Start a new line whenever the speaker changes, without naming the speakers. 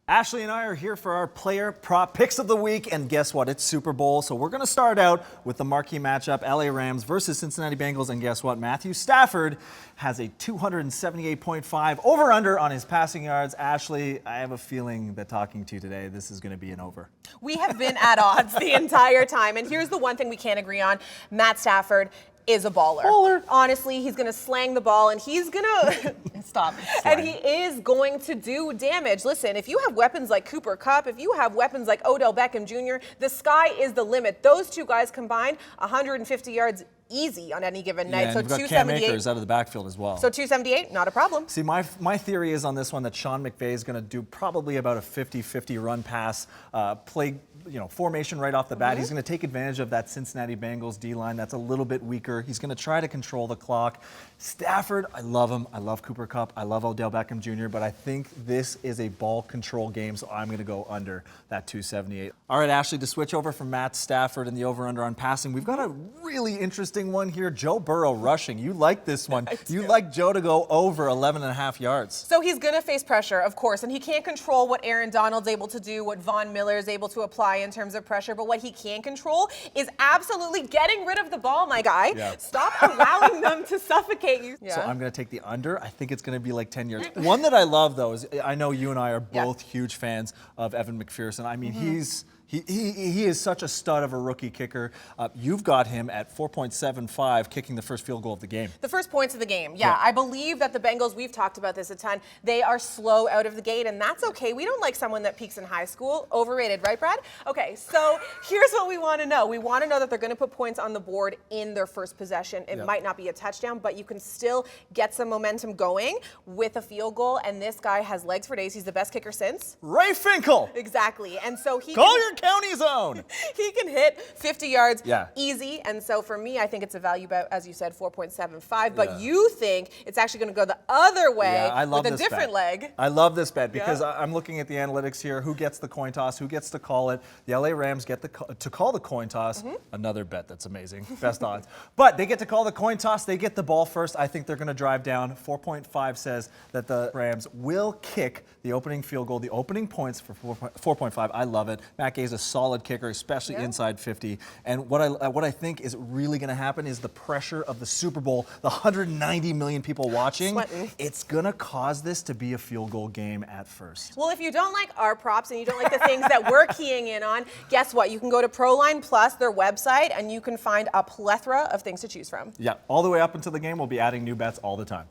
Ashley and I are here for our player prop picks of the week, and guess what? It's Super Bowl, so we're going to start out with the marquee matchup, LA Rams versus Cincinnati Bengals, and guess what? Matthew Stafford has a 278.5 over-under on his passing yards. Ashley, I have a feeling that talking to you today, this is going to be an over.
We have been at odds the entire time, and here's the one thing we can't agree on. Matt Stafford is a baller. Honestly, he's going to slang the ball, and he's going to stop. And he is going to do damage. Listen, if you have weapons like Cooper Kupp, if you have weapons like Odell Beckham Jr., the sky is the limit. Those two guys combined, 150 yards easy on any given night.
Yeah,
So
and you've got
278
Cam Akers out of the backfield as well.
So 278, not a problem.
See, my theory is on this one that Sean McVay is going to do probably about a 50-50 run pass, play formation right off the bat. He's going to take advantage of that Cincinnati Bengals D-line that's a little bit weaker. He's going to try to control the clock. Stafford, I love him. I love Cooper Kupp. I love Odell Beckham Jr., but I think this is a ball control game, so I'm going to go under that 278. All right, Ashley, to switch over from Matt Stafford and the over-under on passing, we've got a really interesting one here. Joe Burrow rushing. You like this one. You like Joe to go over 11.5 yards.
So he's going to face pressure, of course, and he can't control what Aaron Donald's able to do, what Von Miller is able to apply in terms of pressure, but what he can control is absolutely getting rid of the ball, my guy.
Yeah.
Stop allowing them to suffocate you.
So I'm going to take the under. I think it's going to be like 10 yards. One that I love, though, is I know you and I are both huge fans of Evan McPherson. I mean, He is such a stud of a rookie kicker. You've got him at 4.75, kicking the first field goal of the game.
The first points of the game, yeah. I believe that the Bengals, we've talked about this a ton, they are slow out of the gate, and that's okay. We don't like someone that peaks in high school. Overrated, right, Brad? Okay, so here's what we want to know. We want to know that they're going to put points on the board in their first possession. It might not be a touchdown, but you can still get some momentum going with a field goal, and this guy has legs for days. He's the best kicker since.
Ray Finkel!
Exactly, and so he
Call your county zone.
He can hit 50 yards
easy,
and so for me, I think it's a value bet, as you said, 4.75. But you think it's actually going to go the other way with a different leg.
I love this bet because I'm looking at the analytics here. Who gets the coin toss? Who gets to call it? The LA Rams get to call the coin toss. Another bet that's amazing. Best odds. But they get to call the coin toss. They get the ball first. I think they're going to drive down. 4.5 says that the Rams will kick the opening field goal, the opening points for 4.5. I love it. Matt Gay's a solid kicker, especially inside 50. And what I think is really going to happen is the pressure of the Super Bowl, the 190 million people watching. It's going to cause this to be a field goal game at first.
Well, if you don't like our props and you don't like the things that we're keying in on, guess what? You can go to Proline Plus, their website, and you can find a plethora of things to choose from.
Yeah, all the way up until the game, we'll be adding new bets all the time.